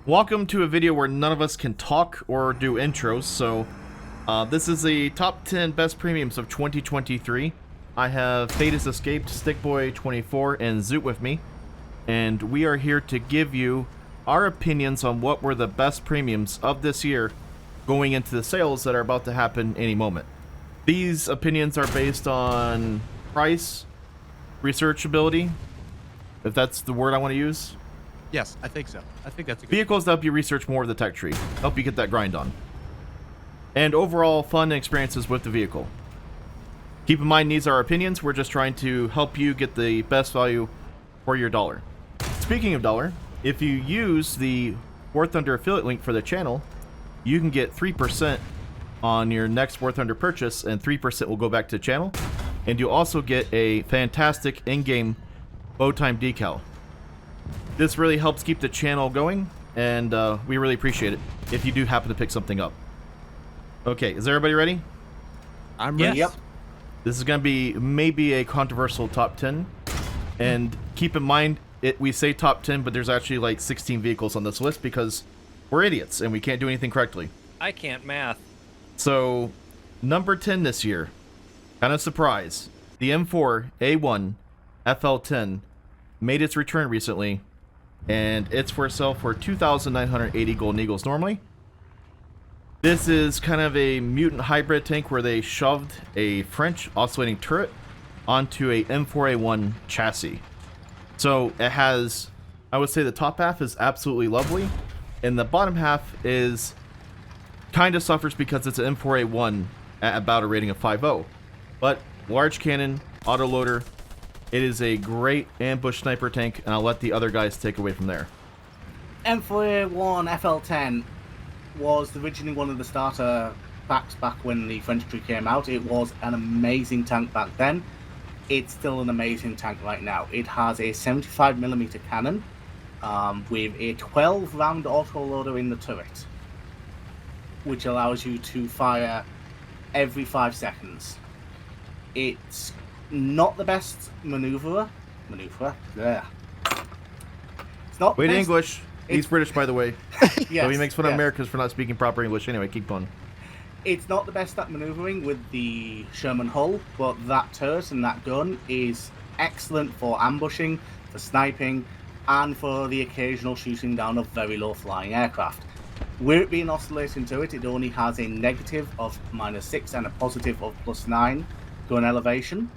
Welcome to a video where none of us can talk or do intros, so this is the top 10 best premiums of 2023. I have Fate has Escaped, Stickboy24, and Zoot with me, and we are here to give you our opinions on what were the best premiums of this year going into the sales that are about to happen any moment. These opinions are based on price, researchability, if that's the word I want to use. Yes, I think so. I think that's a good Vehicles that help you research more of the tech tree, help you get that grind on. And overall fun and experiences with the vehicle. Keep in mind, these are our opinions. We're just trying to help you get the best value for your dollar. Speaking of dollar, if you use the War Thunder affiliate link for the channel, you can get 3% on your next War Thunder purchase, and 3% will go back to the channel. And you also get a fantastic in-game bow time decal. This really helps keep the channel going, and we really appreciate it if you do happen to pick something up. Okay, is everybody ready? I'm ready. Yep. This is going to be maybe a controversial top 10, and keep in mind, we say top 10, but there's actually like 16 vehicles on this list because we're idiots and we can't do anything correctly. I can't math. So, number 10 this year, kind of surprise, the M4A1 FL10 made its return recently, and it's for sale for 2,980 Golden Eagles normally. This is kind of a mutant hybrid tank where they shoved a French oscillating turret onto a M4A1 chassis. So it has, I would say the top half is absolutely lovely, and the bottom half is kind of suffers because it's an M4A1 at about a rating of 5.0. But large cannon, autoloader, it is a great ambush sniper tank, and I'll let the other guys take away from there. M41 FL10 was originally one of the starter packs back when the French tree came out. It was an amazing tank back then. It's still an amazing tank right now. It has a 75mm cannon with a 12-round autoloader in the turret, which allows you to fire every 5 seconds. It's not the best maneuverer. Yeah. It's not. Wait, best. English. He's British, by the way. Yes, So he makes fun of yes. Americans for not speaking proper English. Anyway, keep going. It's not the best at maneuvering with the Sherman hull, but that turret and that gun is excellent for ambushing, for sniping, and for the occasional shooting down of very low flying aircraft. With it being oscillating to it only has a negative of -6 and a positive of +9 gun elevation.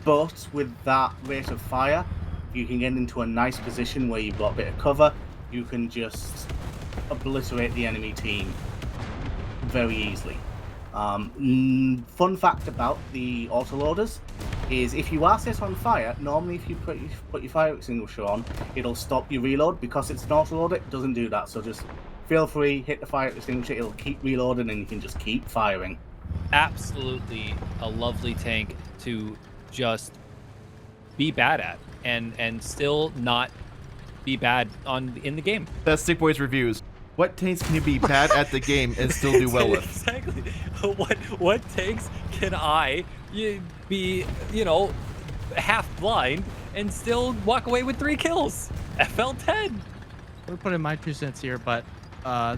But with that rate of fire, you can get into a nice position where you've got a bit of cover. You can just obliterate the enemy team very easily. Fun fact about the autoloaders is if you are set on fire, normally if you put your fire extinguisher on, it'll stop your reload. Because it's an autoloader, it doesn't do that. So just feel free, hit the fire extinguisher, it'll keep reloading and you can just keep firing. Absolutely a lovely tank to just be bad at and still not be bad in the game. That's Stickboy's reviews. What tanks can you be bad at the game and still do well with? Exactly. What tanks can I be, half blind and still walk away with 3 kills? FL10. We're putting my 2 cents here, but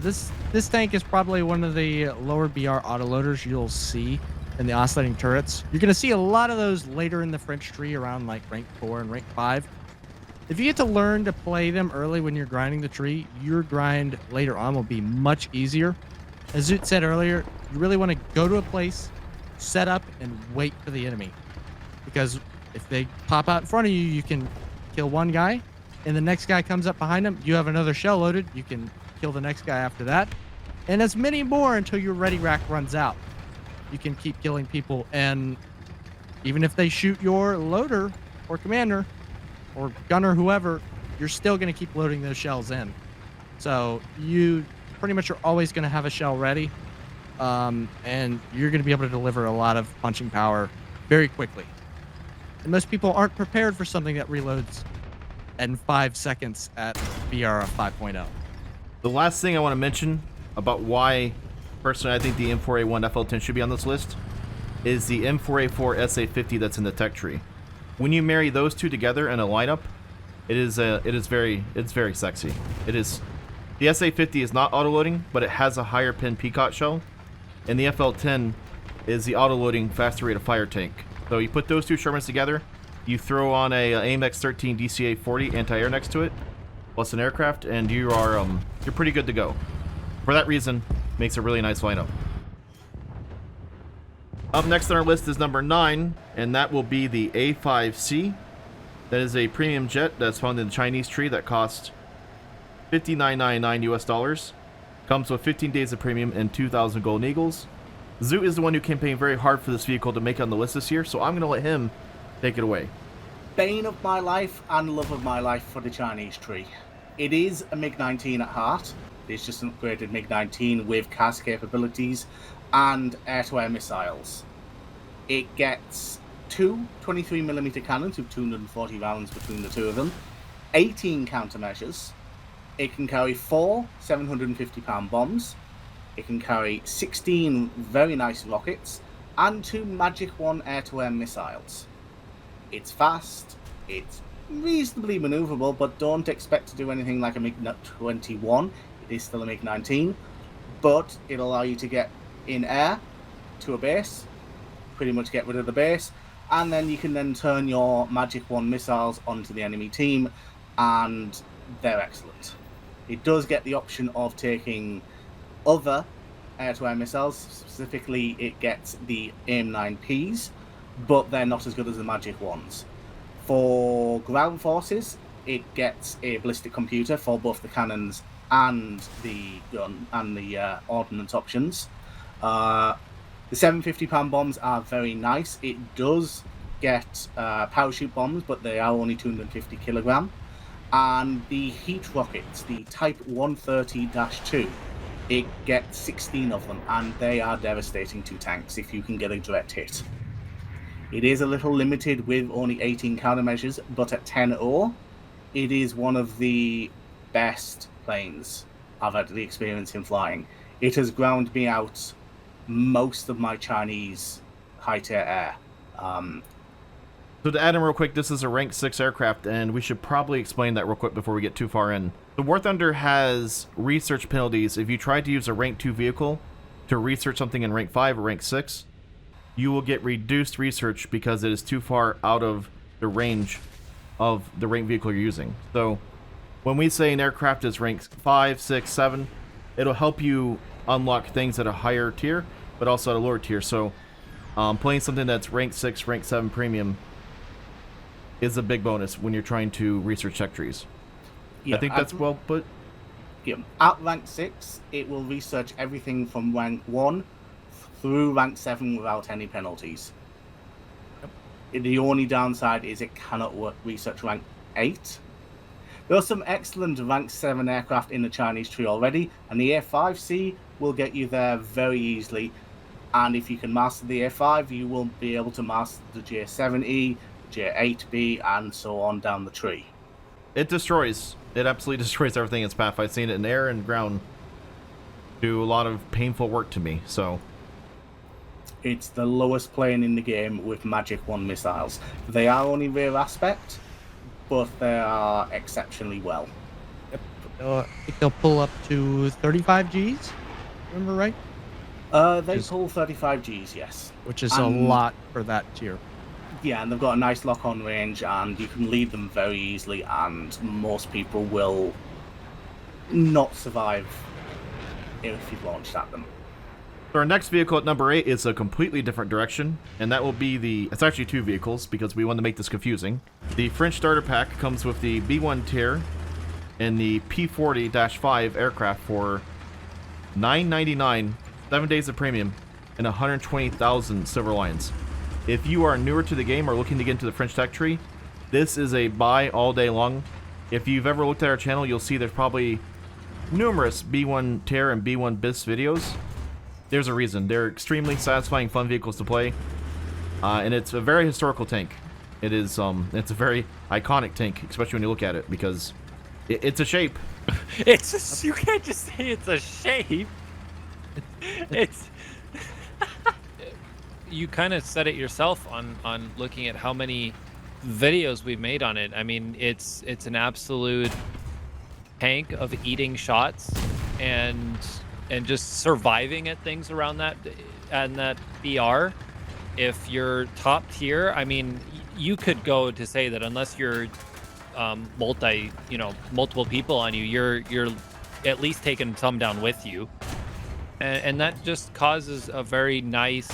this tank is probably one of the lower BR autoloaders you'll see in the oscillating turrets. You're going to see a lot of those later in the French tree around like rank 4 and rank 5. If you get to learn to play them early when you're grinding the tree, your grind later on will be much easier. As Zoot said earlier, you really want to go to a place, set up, and wait for the enemy. Because if they pop out in front of you, you can kill one guy, and the next guy comes up behind them. You have another shell loaded. You can kill the next guy after that. And as many more until your ready rack runs out. You can keep killing people, and even if they shoot your loader or commander or gunner, whoever, you're still going to keep loading those shells in. So you pretty much are always going to have a shell ready, and you're going to be able to deliver a lot of punching power very quickly. And most people aren't prepared for something that reloads in 5 seconds at VR 5.0. The last thing I want to mention about why, personally, I think the M4A1 FL10 should be on this list is the M4A4 SA50 that's in the tech tree. When you marry those two together in a lineup, it's very sexy. It is The SA-50 is not auto-loading, but it has a higher pin Peacock shell. And the FL-10 is the auto-loading faster rate of fire tank. So you put those two Shermans together, you throw on a AMX-13 DCA-40 anti-air next to it, plus an aircraft, and you are you're pretty good to go. For that reason, makes a really nice lineup. Up next on our list is number 9, and that will be the A5C. That is a premium jet that's found in the Chinese tree that costs $59.99 US. Comes with 15 days of premium and 2,000 Golden Eagles. Zoot is the one who campaigned very hard for this vehicle to make it on the list this year, so I'm going to let him take it away. Bane of my life and love of my life for the Chinese tree. It is a MiG-19 at heart. It's just an upgraded MiG-19 with CAS capabilities and air-to-air missiles. It gets two 23mm cannons with 240 rounds between the two of them, 18 countermeasures. It can carry 4 750-pound bombs. It can carry 16 very nice rockets and 2 Magic 1 air-to-air missiles. It's fast, it's reasonably maneuverable, but don't expect to do anything like a MiG-21. It is still a MiG-19, but it'll allow you to get in air to a base, pretty much get rid of the base, and then you can then turn your Magic 1 missiles onto the enemy team, and they're excellent. It does get the option of taking other air-to-air missiles. Specifically, it gets the AIM-9Ps, but they're not as good as the Magic ones. For ground forces, it gets a ballistic computer for both the cannons and the gun and the ordnance options. The 750-pound bombs are very nice. It does get parachute bombs, but they are only 250 kilogram. And the heat rockets, the Type 130-2, it gets 16 of them, and they are devastating to tanks if you can get a direct hit. It is a little limited with only 18 countermeasures, but at 10-0, it is one of the best planes I've had the experience in flying. It has ground me out most of my Chinese high-tier air. So to add in real quick, this is a rank 6 aircraft, and we should probably explain that real quick before we get too far in. The War Thunder has research penalties. If you try to use a rank 2 vehicle to research something in rank 5 or rank 6, you will get reduced research because it is too far out of the range of the rank vehicle you're using. So when we say an aircraft is rank 5, 6, 7, it'll help you unlock things at a higher tier, but also at a lower tier. So playing something that's rank 6, rank 7 premium is a big bonus when you're trying to research tech trees. Yeah, I think that's well put. Yeah, at rank 6, it will research everything from rank 1 through rank 7 without any penalties. Yep. The only downside is it cannot research rank 8. There are some excellent rank 7 aircraft in the Chinese tree already, and the A5C will get you there very easily. And if you can master the A5, you will be able to master the J7E, J8B, and so on down the tree. It destroys. It absolutely destroys everything in its path. I've seen it in air and ground do a lot of painful work to me, so... It's the lowest plane in the game with Magic 1 missiles. They are only rear aspect, but they are exceptionally well. Yep. I think they'll pull up to 35 Gs, remember right? They pull 35 Gs, yes. Which is a lot for that tier. Yeah, and they've got a nice lock-on range, and you can lead them very easily, and most people will not survive if you've launched at them. So our next vehicle at number 8 is a completely different direction, and that will be the... It's actually 2 vehicles, because we want to make this confusing. The French starter pack comes with the B1 tier and the P40-5 aircraft for $9.99, 7 days of premium, and 120,000 silver lions. If you are newer to the game or looking to get into the French tech tree, this is a buy all day long. If you've ever looked at our channel, you'll see there's probably numerous B1 Terror and B1 BIS videos. There's a reason. They're extremely satisfying, fun vehicles to play, and it's a very historical tank. It is, it's a very iconic tank, especially when you look at it, because it's a shape. It's just, you can't just say it's a shape. It's... You kind of said it yourself on looking at how many videos we've made on it. I mean, it's an absolute tank of eating shots and just surviving at things around that and that BR. If you're top tier, I mean, you could go to say that unless you're multiple people on you, you're at least taking some down with you, and that just causes a very nice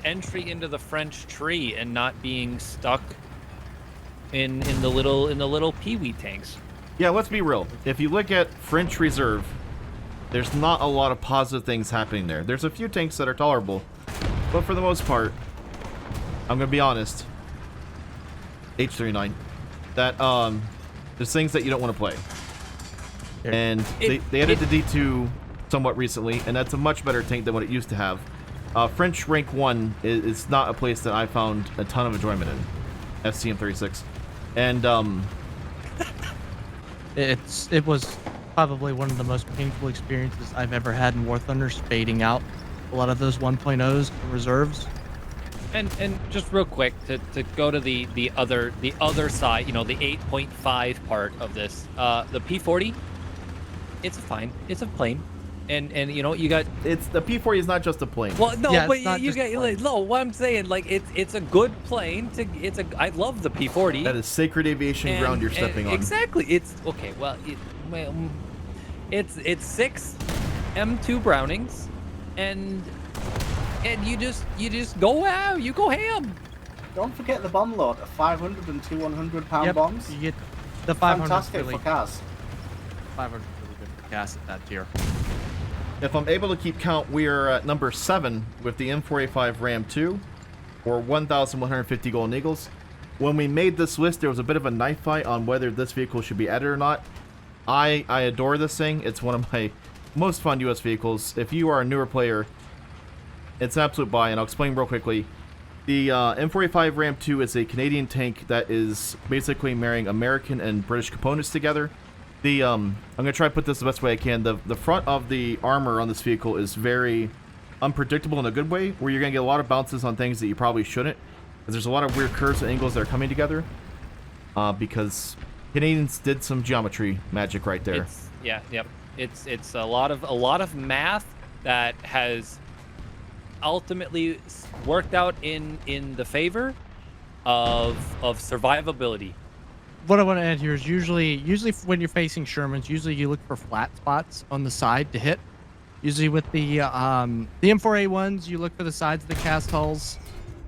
entry into the French tree and not being stuck in the little peewee tanks. Yeah, let's be real. If you look at French Reserve, there's not a lot of positive things happening there. There's a few tanks that are tolerable, but for the most part, I'm gonna be honest, H39, that there's things that you don't want to play. And they added the D2 somewhat recently, and that's a much better tank than what it used to have. French rank 1 is not a place that I found a ton of enjoyment in. SCM36. And it was probably one of the most painful experiences I've ever had in War Thunders, fading out a lot of those 1.0s and reserves. And just real quick to go to the other side, the 8.5 part of this, the P40, it's fine, it's a plane, and you got it's the P40 is not just a plane. Well, no, Yeah, but it's not you just got plane. no. What I'm saying, like it's a good plane. I love the P40. That is sacred aviation ground you're stepping on. Exactly. It's okay. Well, it's 6 M2 Brownings, and you just go out. You go ham. Don't forget the bomb load of 500 and 100-pound bombs. You get the 500 Fantastic really, for cars. 500 really good for cast at that tier. If I'm able to keep count, we are at number 7 with the M45 Ram 2, or 1,150 Golden Eagles. When we made this list, there was a bit of a knife fight on whether this vehicle should be added or not. I adore this thing. It's one of my most fun US vehicles. If you are a newer player, it's an absolute buy, and I'll explain real quickly. The M45 Ram 2 is a Canadian tank that is basically marrying American and British components together. I'm going to try to put this the best way I can. The front of the armor on this vehicle is very unpredictable in a good way, where you're going to get a lot of bounces on things that you probably shouldn't, because there's a lot of weird curves and angles that are coming together, because Canadians did some geometry magic right there. It's a lot of math that has ultimately worked out in the favor of survivability. What I want to add here is usually when you're facing Shermans, usually you look for flat spots on the side to hit. Usually with the M4A1s, you look for the sides of the cast hulls,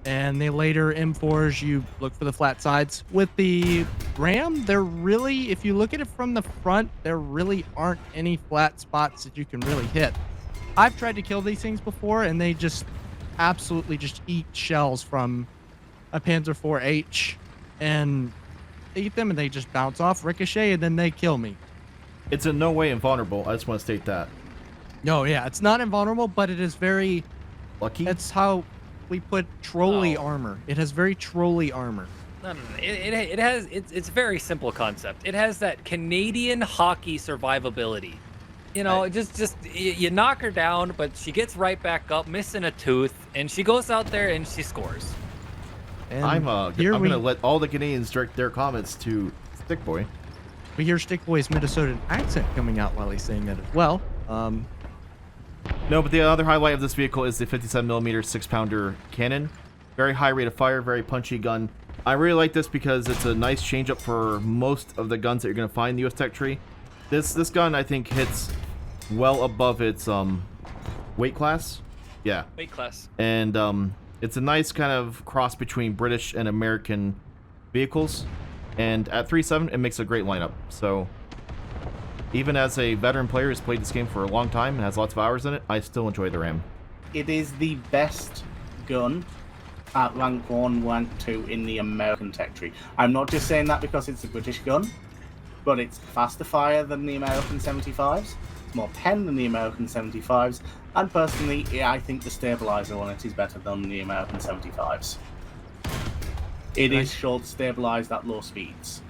and the later M4s, you look for the flat sides. With the Ram, there really, if you look at it from the front, there really aren't any flat spots that you can really hit. I've tried to kill these things before, and they just absolutely just eat shells from a Panzer IV-H, and eat them, and they just bounce off, ricochet, and then they kill me. It's in no way invulnerable. I just want to state that. No, yeah, it's not invulnerable, but it is very... Lucky? That's how we put trolley armor. It has very trolley armor. No. It has. It's a very simple concept. It has that Canadian hockey survivability. Just you knock her down, but she gets right back up, missing a tooth, and she goes out there and she scores. And I'm going to let all the Canadians direct their comments to Stickboy. We hear Stickboy's Minnesotan accent coming out while he's saying that as well. No, but the other highlight of this vehicle is the 57mm 6-pounder cannon. Very high rate of fire, very punchy gun. I really like this because it's a nice change up for most of the guns that you're going to find in the US Tech tree. This gun, I think, hits well above its weight class. Yeah. Weight class. And it's a nice kind of cross between British and American vehicles. And at 3.7, it makes a great lineup. So even as a veteran player who's played this game for a long time and has lots of hours in it, I still enjoy the Ram. It is the best gun at rank 1, rank 2 in the American tech tree. I'm not just saying that because it's a British gun, but it's faster fire than the American 75s. It's more pen than the American 75s. And personally, I think the stabilizer on it is better than the American 75s. It is short stabilized at low speeds.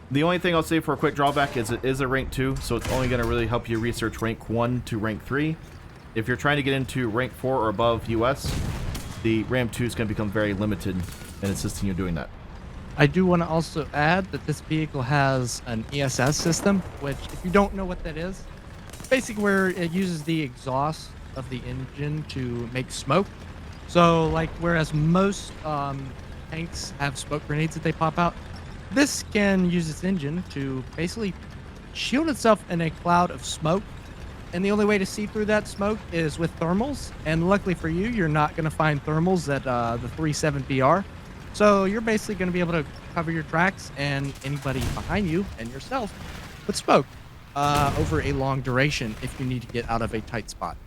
The only thing I'll say for a quick drawback is it is a rank 2, so it's only going to really help you research rank 1 to rank 3. If you're trying to get into rank 4 or above US, the Ram 2 is going to become very limited in assisting you doing that. I do want to also add that this vehicle has an ESS system, which, if you don't know what that is, basically where it uses the exhaust of the engine to make smoke. So, like, whereas most tanks have smoke grenades that they pop out, this can use its engine to basically shield itself in a cloud of smoke. And the only way to see through that smoke is with thermals. And luckily for you, you're not going to find thermals at the 37 BR. So you're basically going to be able to cover your tracks and anybody behind you and yourself with smoke over a long duration if you need to get out of a tight spot.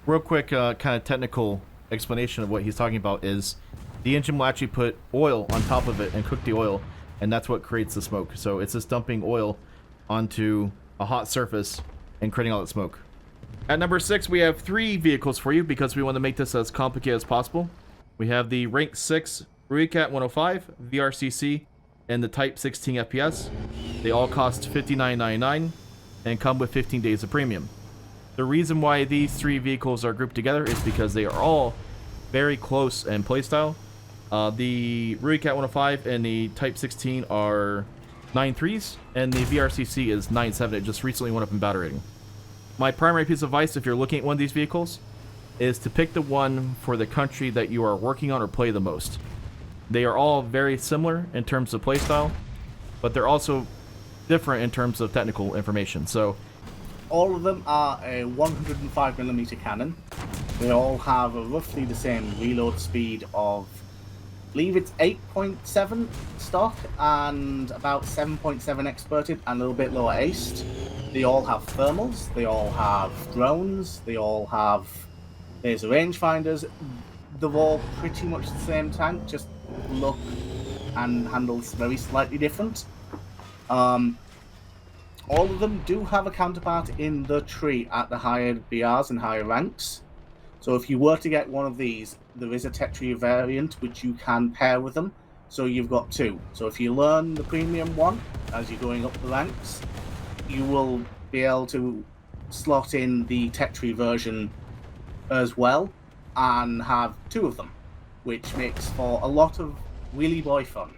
Real quick, kind of technical explanation of what he's talking about is the engine will actually put oil on top of it and cook the oil, and that's what creates the smoke. So it's just dumping oil onto a hot surface and creating all that smoke. At number 6, we have 3 vehicles for you because we want to make this as complicated as possible. We have the Rank 6 Ruicat 105, VRCC, and the Type 16 FPS. They all cost $59.99 and come with 15 days of premium. The reason why these 3 vehicles are grouped together is because they are all very close in playstyle. The Ruicat 105 and the Type 16 are 9.3s, and the VRCC is 9.7. It just recently went up in battle rating. My primary piece of advice if you're looking at one of these vehicles is to pick the one for the country that you are working on or play the most. They are all very similar in terms of playstyle, but they're also different in terms of technical information. So all of them are a 105mm cannon. They all have roughly the same reload speed of, I believe it's 8.7 stock and about 7.7 experted and a little bit lower aced. They all have thermals, they all have drones, they all have laser rangefinders. They're all pretty much the same tank, just look and handles very slightly different. All of them do have a counterpart in the tree at the higher BRs and higher ranks. So if you were to get one of these, there is a Tetria variant which you can pair with them. So you've got 2. So if you learn the premium one as you're going up the ranks, you will be able to slot in the Tetria version as well and have 2 of them, which makes for a lot of wheelie boy fun.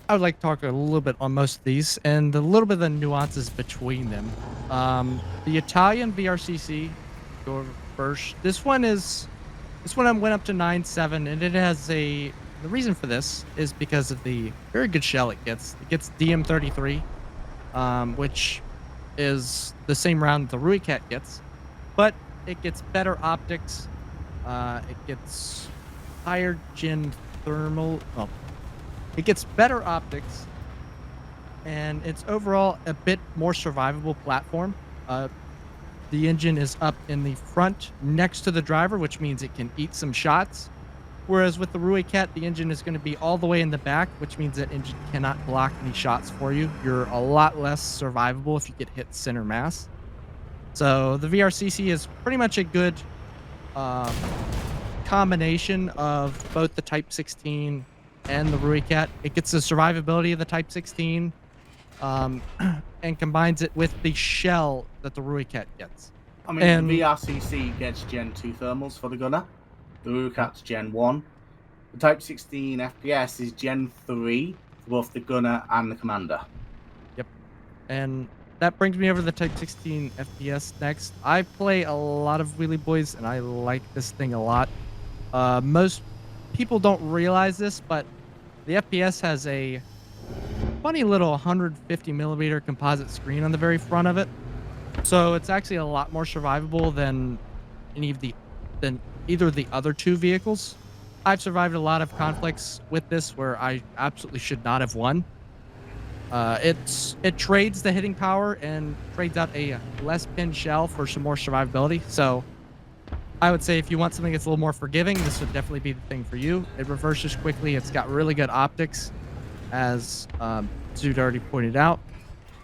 I would like to talk a little bit on most of these and a little bit of the nuances between them. The Italian VRCC, go first. This one went up to 9.7, and it has the reason for this is because of the very good shell it gets. It gets DM33, which is the same round the Ruicat gets, but it gets better optics. It gets higher gen thermal. Well, it gets better optics, and it's overall a bit more survivable platform. The engine is up in the front next to the driver, which means it can eat some shots. Whereas with the Ruicat, the engine is going to be all the way in the back, which means that engine cannot block any shots for you. You're a lot less survivable if you get hit center mass. So the VRCC is pretty much a good combination of both the Type 16 and the Ruicat. It gets the survivability of the Type 16 and combines it with the shell that the Ruicat gets. I mean, the VRCC gets Gen 2 thermals for the gunner. The Ruicat's Gen 1. The Type 16 FPS is Gen 3 for both the gunner and the commander. Yep. And that brings me over to the Type 16 FPS next. I play a lot of Wheelie Boys, and I like this thing a lot. Most people don't realize this, but the FPS has a funny little 150 millimeter composite screen on the very front of it. So it's actually a lot more survivable than either of the other 2 vehicles. I've survived a lot of conflicts with this where I absolutely should not have won. It trades the hitting power and trades out a less pinned shell for some more survivability. So I would say if you want something that's a little more forgiving, this would definitely be the thing for you. It reverses quickly. It's got really good optics, as Zood already pointed out.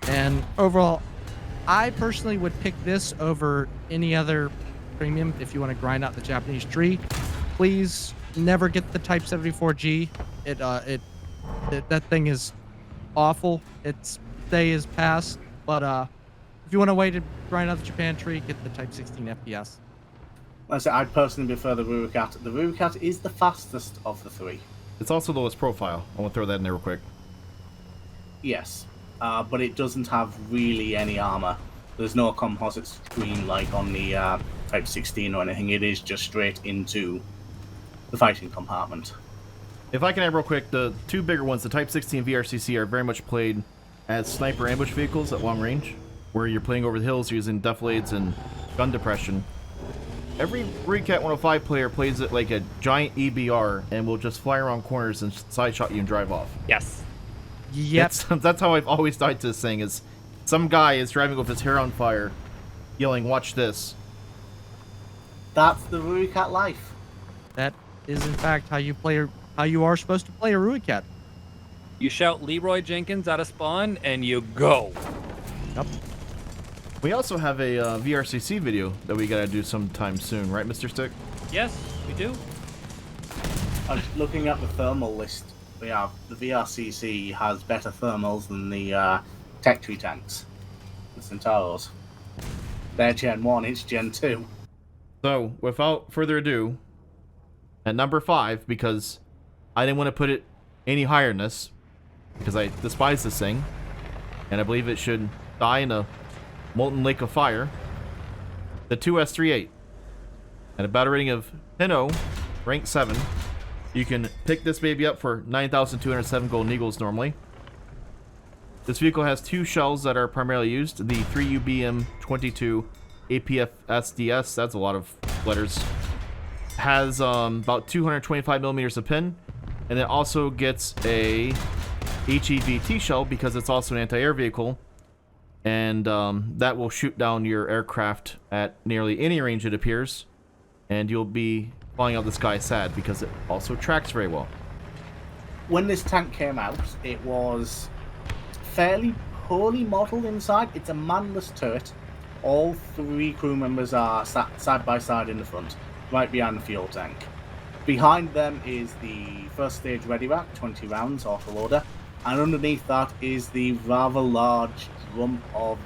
And overall, I personally would pick this over any other premium if you want to grind out the Japanese tree. Please never get the Type 74G. That thing is awful. Its day is past. But if you want a way to grind out the Japan tree, get the Type 16 FPS. Like I said, I'd personally prefer the Ruicat. The Ruicat is the fastest of the 3. It's also lowest profile. I want to throw that in there real quick. Yes, but it doesn't have really any armor. There's no composite screen like on the Type 16 or anything. It is just straight into the fighting compartment. If I can add real quick, the two bigger ones, the Type 16 VRCC, are very much played as sniper ambush vehicles at long range, where you're playing over the hills using defilades and gun depression. Every Recat 105 player plays it like a giant EBR and will just fly around corners and side shot you and drive off. Yes. Yep. That's how I've always died to this thing, is some guy is driving with his hair on fire, yelling, "Watch this." That's the Recat life. That is in fact how you are supposed to play a Ruicat. You shout Leroy Jenkins out of spawn, and you go. Yep. We also have a VRCC video that we gotta do sometime soon, right, Mr. Stick? Yes, we do. I was looking at the thermal list. The VRCC has better thermals than the Tech Tree tanks, the Centauros. They're Gen 1, it's Gen 2. So, without further ado, at number 5, because I didn't want to put it any higher than this, because I despise this thing, and I believe it should die in a molten lake of fire, the 2S38. At a battle rating of 10-0, rank 7, you can pick this baby up for 9,207 Golden Eagles normally. This vehicle has two shells that are primarily used, the 3UBM22 APF SDS, that's a lot of letters, has about 225 millimeters of pin, and it also gets a HEVT shell because it's also an anti-air vehicle, and that will shoot down your aircraft at nearly any range, it appears, and you'll be falling out of the sky sad because it also tracks very well. When this tank came out, it was fairly poorly modelled inside. It's a manless turret. All three crew members are sat side by side in the front, right behind the fuel tank. Behind them is the first stage ready rack, 20 rounds autoloader, and underneath that is the rather large drum of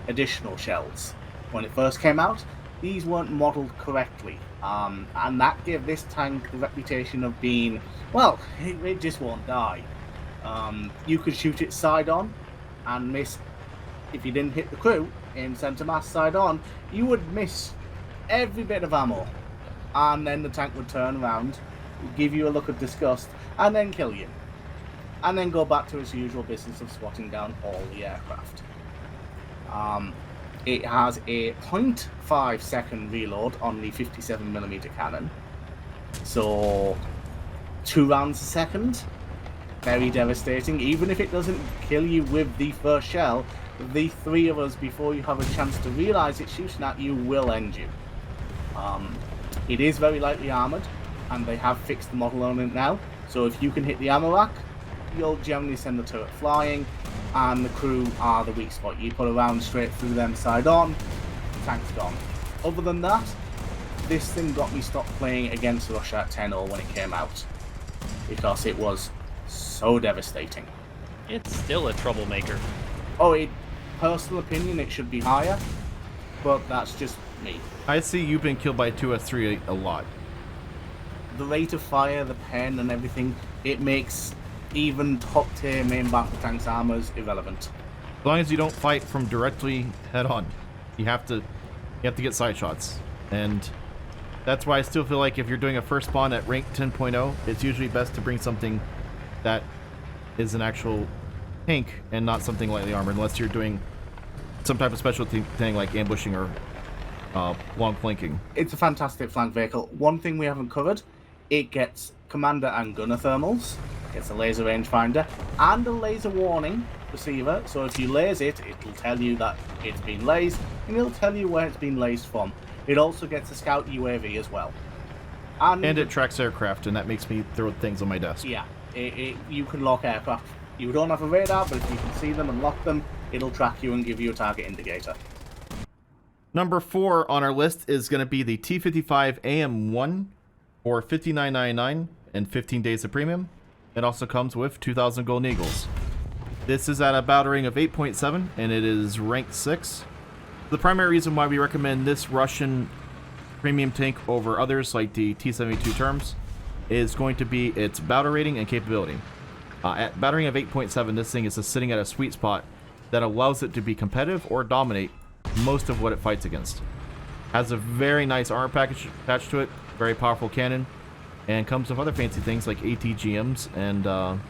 additional shells. When it first came out, these weren't modelled correctly, and that gave this tank the reputation of being, well, it just won't die. You could shoot it side on and miss. If you didn't hit the crew in centre mass side on, you would miss every bit of ammo, and then the tank would turn around, give you a look of disgust, and then kill you, and then go back to its usual business of swatting down all the aircraft. It has a 0.5 second reload on the 57mm cannon, so 2 rounds a second. Very devastating. Even if it doesn't kill you with the first shell, the three of us, before you have a chance to realise it's shooting at you, will end you. It is very lightly armoured, and they have fixed the model on it now, so if you can hit the ammo rack, you'll generally send the turret flying, and the crew are the weak spot. You put a round straight through them side on, the tank's gone. Other than that, this thing got me stopped playing against Russia at 10-0 when it came out, because it was so devastating. It's still a troublemaker. Oh, personal opinion, it should be higher, but that's just me. I see you've been killed by 2S38 a lot. The rate of fire, the pen and everything, it makes even top tier main battle tanks armors irrelevant. As long as you don't fight from directly head on, you have to get side shots, and that's why I still feel like if you're doing a first spawn at rank 10.0, it's usually best to bring something that is an actual tank and not something lightly armored, unless you're doing some type of special thing like ambushing or long flanking. It's a fantastic flank vehicle. One thing we haven't covered, it gets commander and gunner thermals, gets a laser rangefinder, and a laser warning receiver, so if you laze it, it'll tell you that it's been lased, and it'll tell you where it's been lased from. It also gets a scout UAV as well. And it tracks aircraft, and that makes me throw things on my desk. Yeah, you can lock aircraft. You don't have a radar, but if you can see them and lock them, it'll track you and give you a target indicator. Number 4 on our list is going to be the T55 AM1 for $59.99 and 15 days of premium. It also comes with 2,000 Golden Eagles. This is at a battle rating of 8.7, and it is ranked 6. The primary reason why we recommend this Russian premium tank over others like the T-72 Terms is going to be its battle rating and capability. At battle rating of 8.7, this thing is just sitting at a sweet spot that allows it to be competitive or dominate most of what it fights against. Has a very nice armor package attached to it, very powerful cannon, and comes with other fancy things like ATGMs and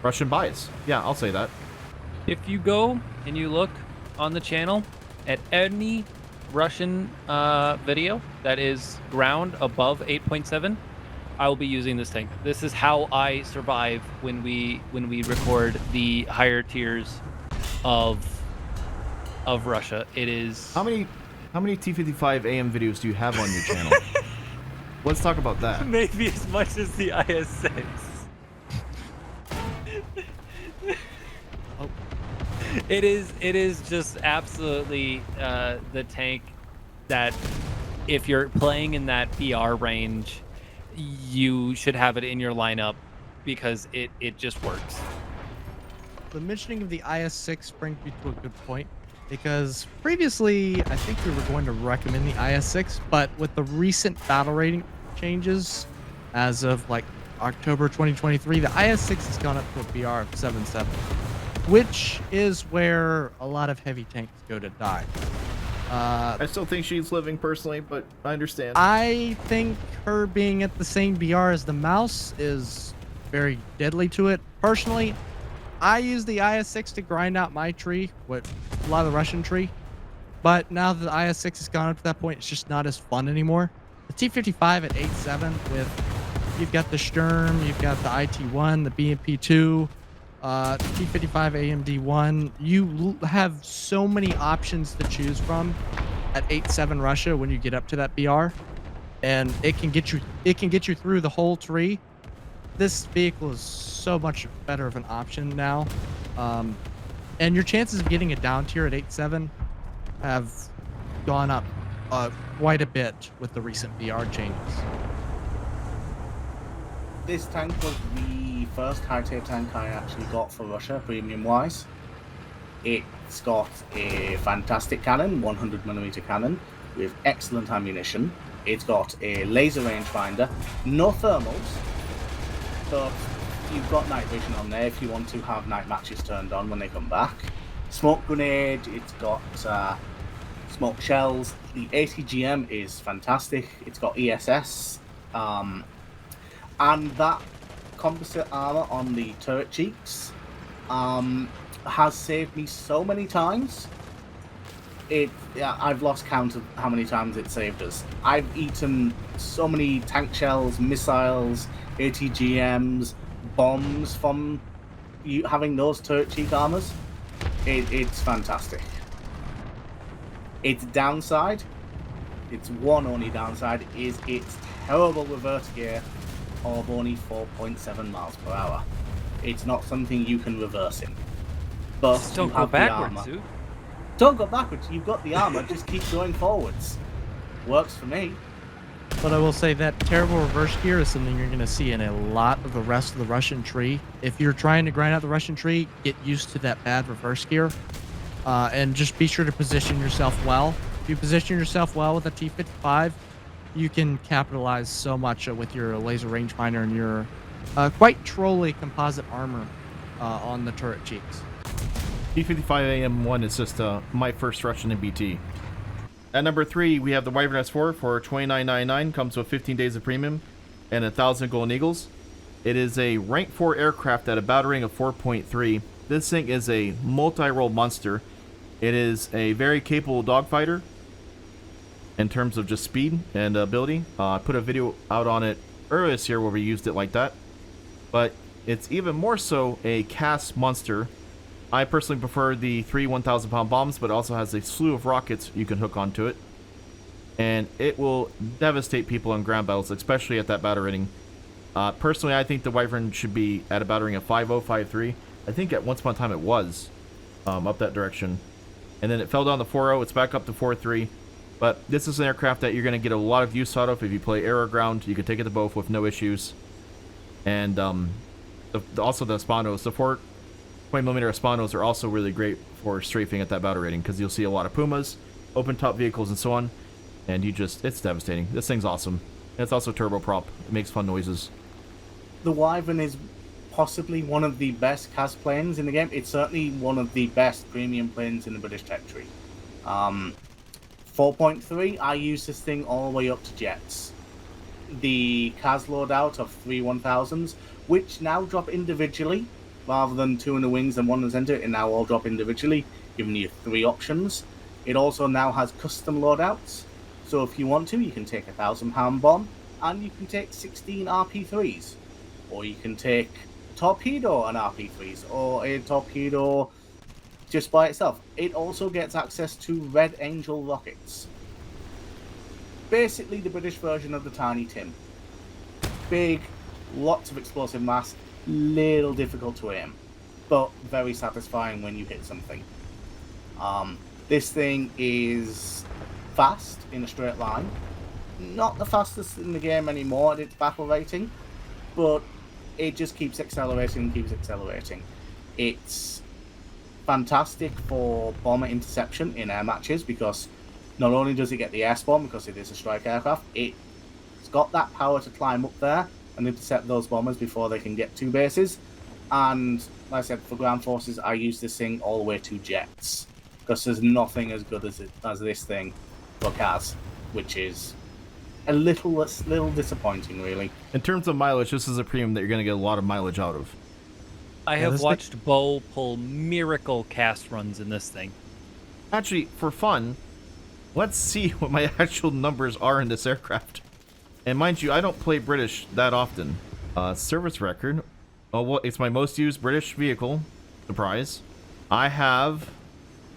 Russian bias. Yeah, I'll say that. If you go and you look on the channel at any Russian video that is ground above 8.7, I will be using this tank. This is how I survive when we record the higher tiers of Russia. It is How many T55 AM videos do you have on your channel? Let's talk about that. maybe as much as the IS-6. Oh. It is just absolutely the tank that if you're playing in that VR range, you should have it in your lineup because it just works. The mentioning of the IS-6 brings me to a good point, because previously I think we were going to recommend the IS-6, but with the recent battle rating changes as of like October 2023, the IS-6 has gone up to a BR of 7.7, which is where a lot of heavy tanks go to die. I still think she's living personally, but I understand. I think her being at the same BR as the mouse is very deadly to it. Personally, I use the IS-6 to grind out my tree, with a lot of the Russian tree. But now that the IS-6 has gone up to that point, it's just not as fun anymore. The T-55 at 8.7 with, you've got the Sturm, you've got the IT-1, the BMP-2, T-55 AMD-1. You have so many options to choose from at 8.7 Russia when you get up to that BR, and it can get you through the whole tree. This vehicle is so much better of an option now, and your chances of getting a down tier at 8.7 have gone up quite a bit with the recent BR changes. This tank was the first high-tier tank I actually got for Russia, premium-wise. It's got a fantastic cannon, 100mm cannon, with excellent ammunition. It's got a laser rangefinder, no thermals, but you've got night vision on there if you want to have night matches turned on when they come back. Smoke grenade, it's got smoke shells. The ATGM is fantastic. It's got ESS. And that composite armor on the turret cheeks has saved me so many times. I've lost count of how many times it saved us. I've eaten so many tank shells, missiles, ATGMs, bombs from you having those turret cheek armors. It's fantastic. Its downside, its one only downside, is its terrible reverse gear of only 4.7 miles per hour. It's not something you can reverse in. But Just don't you go have the backwards, armor. dude. Don't go backwards. You've got the armor. Just keep going forwards. Works for me. But I will say that terrible reverse gear is something you're going to see in a lot of the rest of the Russian tree. If you're trying to grind out the Russian tree, get used to that bad reverse gear. And just be sure to position yourself well. If you position yourself well with a T-55, you can capitalize so much with your laser rangefinder and your quite trolly composite armor on the turret cheeks. T-55 AM1 is just my first Russian in BT. At number 3, we have the Wyvern S4 for $29.99. Comes with 15 days of premium and 1,000 Golden Eagles. It is a rank 4 aircraft at a battle rating of 4.3. This thing is a multi-role monster. It is a very capable dogfighter in terms of just speed and ability. I put a video out on it earlier this year where we used it like that. But it's even more so a cast monster. I personally prefer the 3 1,000-pound bombs, but it also has a slew of rockets you can hook onto it. And it will devastate people in ground battles, especially at that battle rating. Personally, I think the Wyvern should be at a battle rating of 5.0, 5.3. I think at once upon a time it was up that direction. And then it fell down to 4.0. It's back up to 4.3. But this is an aircraft that you're going to get a lot of use out of if you play air or ground. You can take it to both with no issues. And also the Spanos, the 4.0mm Spanos are also really great for strafing at that battle rating, because you'll see a lot of Pumas, open top vehicles, and so on. And it's devastating. This thing's awesome. And it's also turboprop. It makes fun noises. The Wyvern is possibly one of the best CAS planes in the game. It's certainly one of the best premium planes in the British tech tree. 4.3, I use this thing all the way up to jets. The CAS loadout of 3 1000s, which now drop individually, rather than 2 in the wings and 1 in the center, it now all drop individually, giving you 3 options. It also now has custom loadouts, so if you want to, you can take a 1000-pound bomb, and you can take 16 RP3s, or you can take torpedo and RP3s, or a torpedo just by itself. It also gets access to Red Angel rockets. Basically the British version of the Tiny Tim. Big, lots of explosive mass, little difficult to aim, but very satisfying when you hit something. This thing is fast in a straight line. Not the fastest in the game anymore at its battle rating, but it just keeps accelerating and keeps accelerating. It's fantastic for bomber interception in air matches, because not only does it get the air spawn because it is a strike aircraft, it's got that power to climb up there and intercept those bombers before they can get to bases. And like I said, for ground forces, I use this thing all the way to jets, because there's nothing as good as this thing for CAS, which is a little disappointing, really. In terms of mileage, this is a premium that you're going to get a lot of mileage out of. I have watched Bo pull miracle cast runs in this thing. Actually, for fun, let's see what my actual numbers are in this aircraft. And mind you, I don't play British that often. Service record. Oh, well, it's my most used British vehicle. Surprise. I have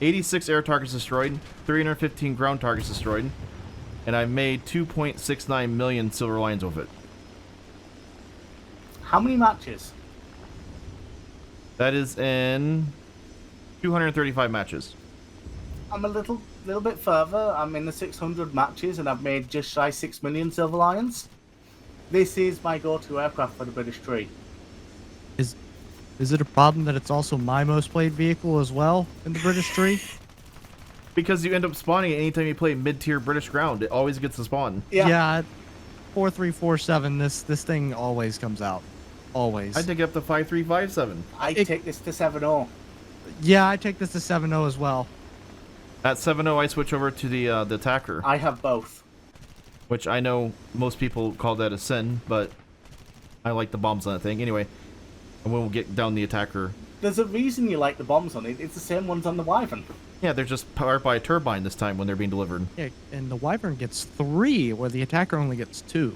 86 air targets destroyed, 315 ground targets destroyed, and I made 2.69 million silver lions with it. How many matches? That is in 235 matches. I'm a little bit further. I'm in the 600 matches, and I've made just shy 6 million silver lions. This is my go-to aircraft for the British tree. Is it a problem that it's also my most played vehicle as well in the British tree? Because you end up spawning it anytime you play mid-tier British ground. It always gets to spawn. Yeah. 4347. This thing always comes out. Always. I take it up to 5357. I take this to 7.0. Yeah, I take this to 7.0 as well. At 7.0, I switch over to the attacker, I have both. which I know most people call that a sin, but I like the bombs on that thing. Anyway, and we'll get down the attacker. There's a reason you like the bombs on it. It's the same ones on the Wyvern. Yeah, they're just powered by a turbine this time when they're being delivered. Yeah, and the Wyvern gets 3, where the attacker only gets 2.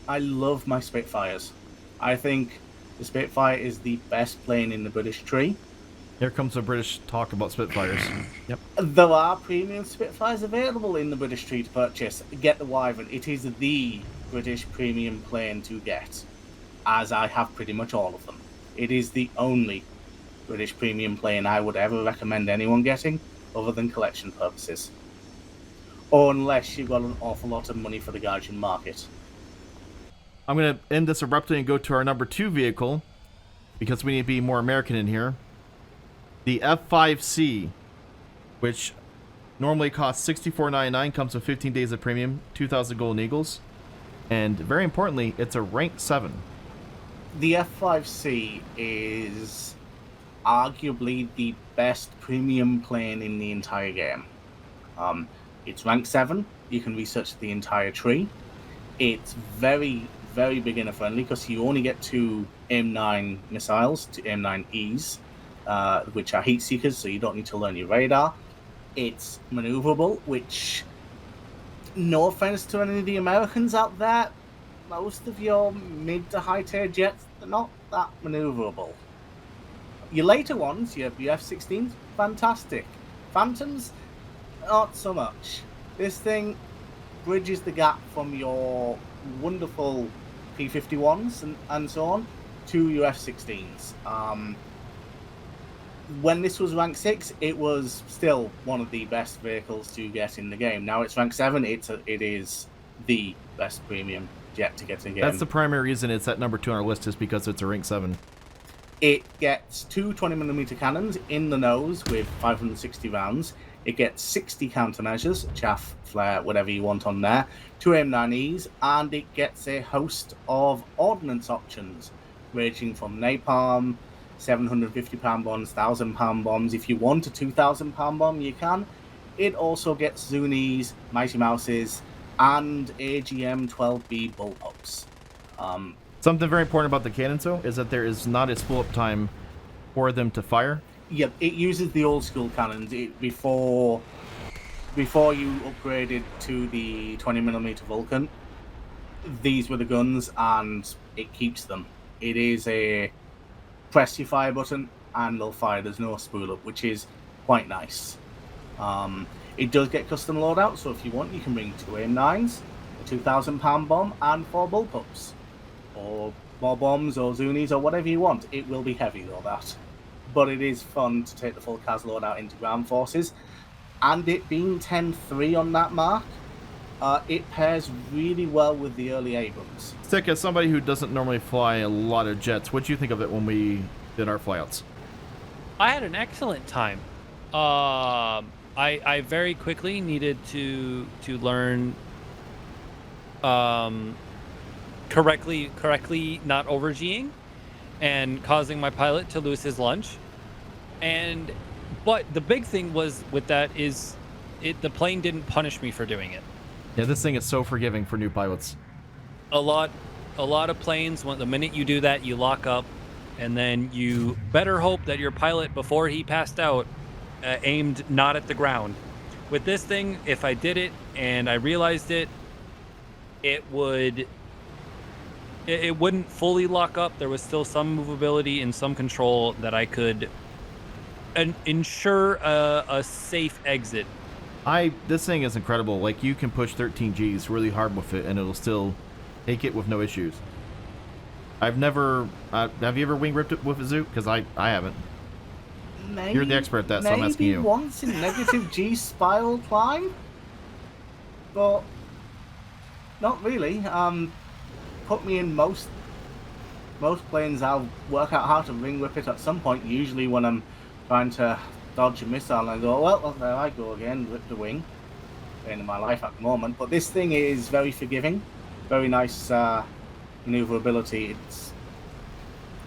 I love my Spitfires. I think the Spitfire is the best plane in the British tree. Here comes the British talk about Spitfires. Yep. There are premium Spitfires available in the British tree to purchase. Get the Wyvern. It is the British premium plane to get, as I have pretty much all of them. It is the only British premium plane I would ever recommend anyone getting, other than collection purposes. Or unless you've got an awful lot of money for the Gaijin market. I'm going to end this abruptly and go to our number 2 vehicle, because we need to be more American in here. The F5C, which normally costs $64.99, comes with 15 days of premium, 2,000 Golden Eagles, and very importantly, it's a rank 7. The F5C is arguably the best premium plane in the entire game. It's rank 7. You can research the entire tree. It's very, very beginner friendly, because you only get 2 AIM-9 missiles, 2 AIM-9Es, which are heat seekers, so you don't need to learn your radar. It's maneuverable, which, no offense to any of the Americans out there, most of your mid to high tier jets, they're not that maneuverable. Your later ones, your F-16s, fantastic. Phantoms, not so much. This thing bridges the gap from your wonderful P-51s and so on to your F-16s. When this was rank 6, it was still one of the best vehicles to get in the game. Now it's rank 7, it is the best premium jet to get in the game. That's the primary reason it's at number 2 on our list, is because it's a rank 7. It gets 2 20mm cannons in the nose with 560 rounds. It gets 60 countermeasures, chaff, flare, whatever you want on there, 2 M9Es, and it gets a host of ordnance options, ranging from napalm, 750-pound bombs, 1,000-pound bombs. If you want a 2,000-pound bomb, you can. It also gets Zunis, Mighty Mouses, and AGM 12B bullpups. Something very important about the cannons, though, is that there is not a spool-up time for them to fire. Yeah, it uses the old school cannons. Before you upgraded to the 20mm Vulcan, these were the guns, and it keeps them. It is a press your fire button and they'll fire. There's no spool up, which is quite nice. It does get custom loadout, so if you want, you can bring 2 M9s, a 2,000-pound bomb, and 4 bullpups, or more bombs, or Zunis, or whatever you want. It will be heavy though, that. But it is fun to take the full CAS loadout into ground forces, and it being 10-3 on that mark, it pairs really well with the early Abrams. Stick, as somebody who doesn't normally fly a lot of jets, what do you think of it when we did our flyouts? I had an excellent time. I very quickly needed to learn correctly not over-G'ing and causing my pilot to lose his lunch. But the big thing was with that is the plane didn't punish me for doing it. Yeah, this thing is so forgiving for new pilots. A lot of planes, when the minute you do that, you lock up, and then you better hope that your pilot, before he passed out, aimed not at the ground. With this thing, if I did it and I realized it, it wouldn't fully lock up. There was still some movability and some control that I could ensure a safe exit. This thing is incredible. Like, you can push 13 Gs really hard with it and it'll still take it with no issues. I've never have you ever wing ripped it with a Zoot? Because I haven't. Maybe, You're the expert at that, so I'm asking you. Maybe once in negative G spiral climb, but not really. Put me in most planes, I'll work out how to wing whip it at some point, usually when I'm trying to dodge a missile, and I go, well, there I go again, rip the wing. Pain in my life at the moment, but this thing is very forgiving, very nice maneuverability.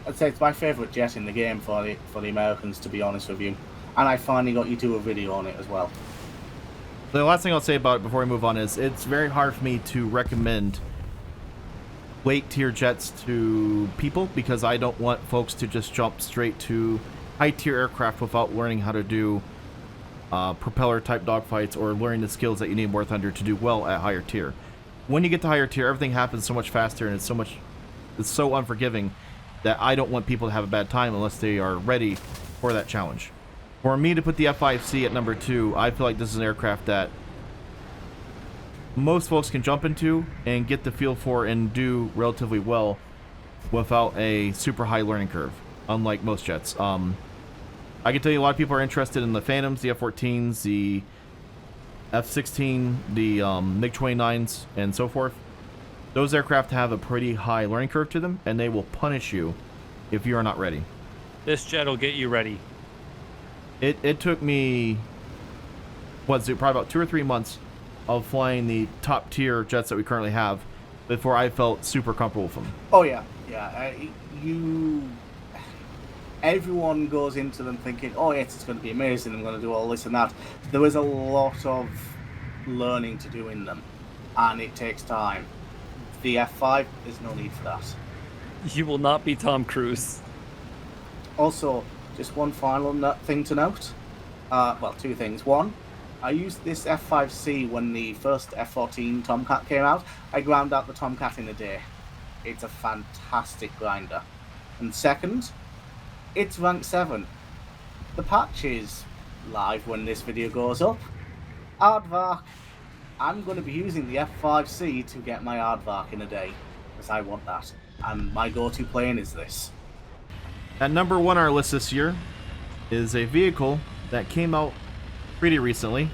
I'd say it's my favourite jet in the game for the Americans, to be honest with you. And I finally got you to do a video on it as well. The last thing I'll say about it before we move on is it's very hard for me to recommend late tier jets to people, because I don't want folks to just jump straight to high tier aircraft without learning how to do propeller type dogfights or learning the skills that you need War Thunder to do well at higher tier. When you get to higher tier, everything happens so much faster and it's so unforgiving that I don't want people to have a bad time unless they are ready for that challenge. For me to put the F5C at number 2, I feel like this is an aircraft that most folks can jump into and get the feel for and do relatively well without a super high learning curve, unlike most jets. I can tell you a lot of people are interested in the Phantoms, the F-14s, the F-16, the MiG-29s, and so forth. Those aircraft have a pretty high learning curve to them, and they will punish you if you are not ready. This jet will get you ready. It took me, probably about 2 or 3 months of flying the top tier jets that we currently have before I felt super comfortable with them. Oh yeah. Everyone goes into them thinking, oh yes, it's going to be amazing, I'm going to do all this and that. There is a lot of learning to do in them, and it takes time. The F5, there's no need for that. You will not be Tom Cruise. Also, just one final thing to note. Well, 2 things. One, I used this F5C when the first F14 Tomcat came out. I ground out the Tomcat in a day. It's a fantastic grinder. And second, it's rank 7. The patch is live when this video goes up. Aardvark, I'm going to be using the F5C to get my Aardvark in a day, because I want that. And my go-to plane is this. At number 1 on our list this year is a vehicle that came out pretty recently,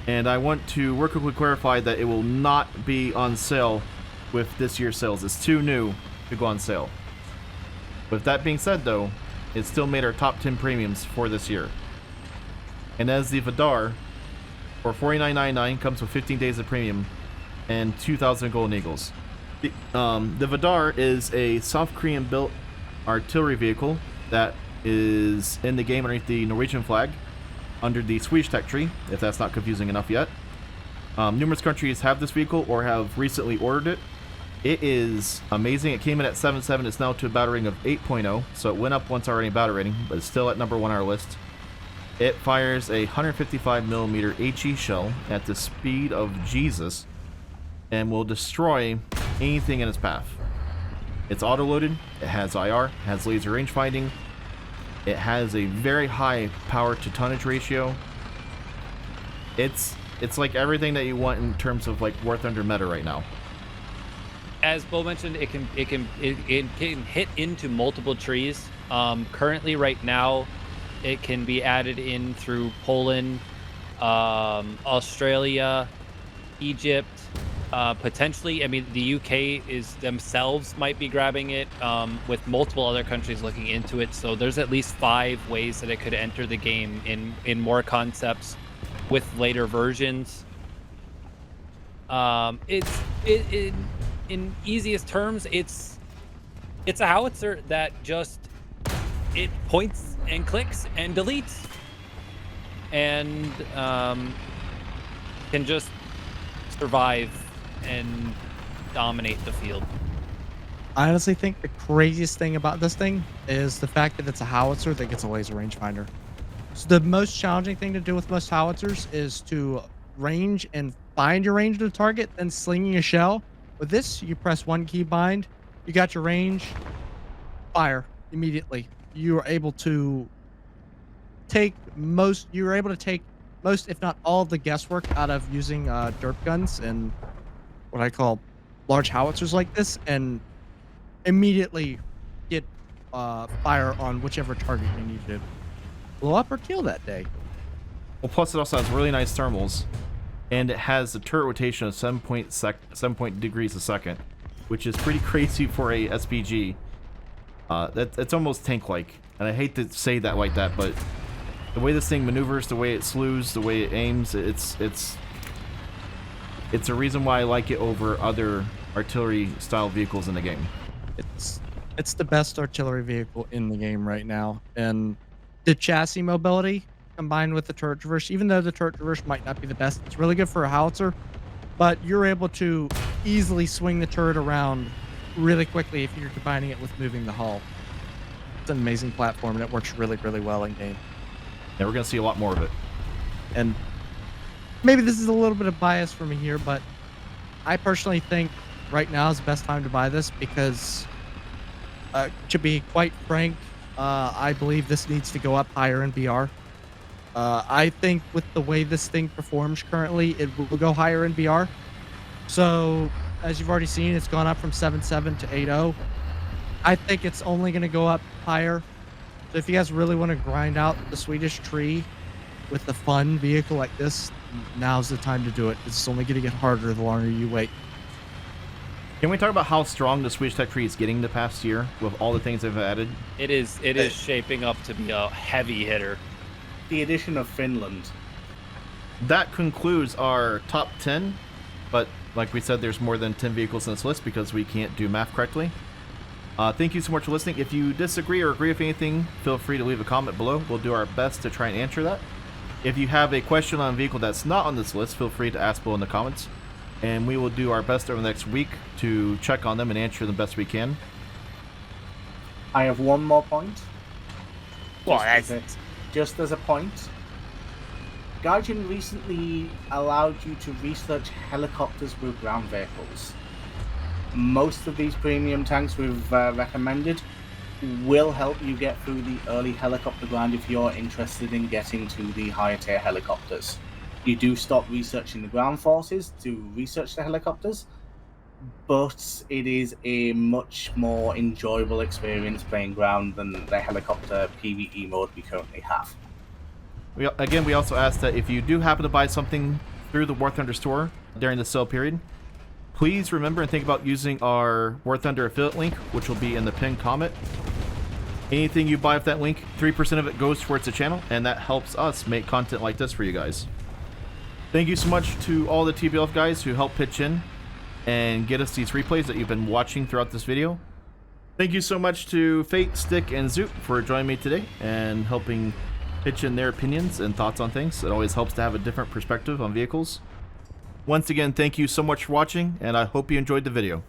and I want to real quickly clarify that it will not be on sale with this year's sales. It's too new to go on sale. With that being said, though, it still made our top 10 premiums for this year. And as the Vdar, for $49.99, comes with 15 days of premium and 2,000 Golden Eagles. The Vdar is a South Korean built artillery vehicle that is in the game underneath the Norwegian flag under the Swedish tech tree, if that's not confusing enough yet. Numerous countries have this vehicle or have recently ordered it. It is amazing. It came in at 7.7. It's now to a battle rating of 8.0, so it went up once already in battle rating, but it's still at number 1 on our list. It fires a 155mm HE shell at the speed of Jesus and will destroy anything in its path. It's auto-loaded, it has IR, it has laser range finding, it has a very high power to tonnage ratio. It's like everything that you want in terms of like War Thunder meta right now. As Bo mentioned, it can hit into multiple trees. Currently, right now, it can be added in through Poland, Australia, Egypt, potentially. I mean, the UK themselves might be grabbing it, with multiple other countries looking into it. So there's at least 5 ways that it could enter the game in more concepts with later versions. In easiest terms, it's a howitzer that just it points and clicks and deletes, and can just survive and dominate the field. I honestly think the craziest thing about this thing is the fact that it's a howitzer that gets a laser rangefinder. So the most challenging thing to do with most howitzers is to range and find your range to the target, then slinging a shell. With this, you press 1 key bind, you got your range, fire immediately. You are able to take most, if not all, of the guesswork out of using derp guns and what I call large howitzers like this, and immediately get fire on whichever target you need to blow up or kill that day. Well, plus it also has really nice thermals, and it has a turret rotation of 7 degrees a second, which is pretty crazy for a SPG. It's almost tank-like, and I hate to say that like that, but the way this thing maneuvers, the way it slews, the way it aims, it's a reason why I like it over other artillery-style vehicles in the game. It's the best artillery vehicle in the game right now, and the chassis mobility combined with the turret traverse, even though the turret traverse might not be the best, it's really good for a howitzer, but you're able to easily swing the turret around really quickly if you're combining it with moving the hull. It's an amazing platform, and it works really, really well in game. Yeah, we're going to see a lot more of it. And maybe this is a little bit of bias for me here, but I personally think right now is the best time to buy this because, to be quite frank, I believe this needs to go up higher in VR. I think with the way this thing performs currently, it will go higher in VR. So, as you've already seen, it's gone up from 7.7 to 8.0. I think it's only going to go up higher. So if you guys really want to grind out the Swedish tree with a fun vehicle like this, now's the time to do it. It's only going to get harder the longer you wait. Can we talk about how strong the Swedish tech tree is getting the past year with all the things they've added? It is shaping up to be a heavy hitter. The addition of Finland. That concludes our top 10, but like we said, there's more than 10 vehicles in this list because we can't do math correctly. Thank you so much for listening. If you disagree or agree with anything, feel free to leave a comment below. We'll do our best to try and answer that. If you have a question on a vehicle that's not on this list, feel free to ask below in the comments, and we will do our best over the next week to check on them and answer them best we can. I have one more point. Well, Just as a point, Gaijin recently allowed you to research helicopters with ground vehicles. Most of these premium tanks we've recommended will help you get through the early helicopter grind if you're interested in getting to the higher tier helicopters. You do stop researching the ground forces to research the helicopters, but it is a much more enjoyable experience playing ground than the helicopter PvE mode we currently have. We also ask that if you do happen to buy something through the War Thunder store during the sale period, please remember and think about using our War Thunder affiliate link, which will be in the pinned comment. Anything you buy with that link, 3% of it goes towards the channel, and that helps us make content like this for you guys. Thank you so much to all the TBLF guys who helped pitch in and get us these replays that you've been watching throughout this video. Thank you so much to Fate, Stick, and Zoot for joining me today and helping pitch in their opinions and thoughts on things. It always helps to have a different perspective on vehicles. Once again, thank you so much for watching, and I hope you enjoyed the video.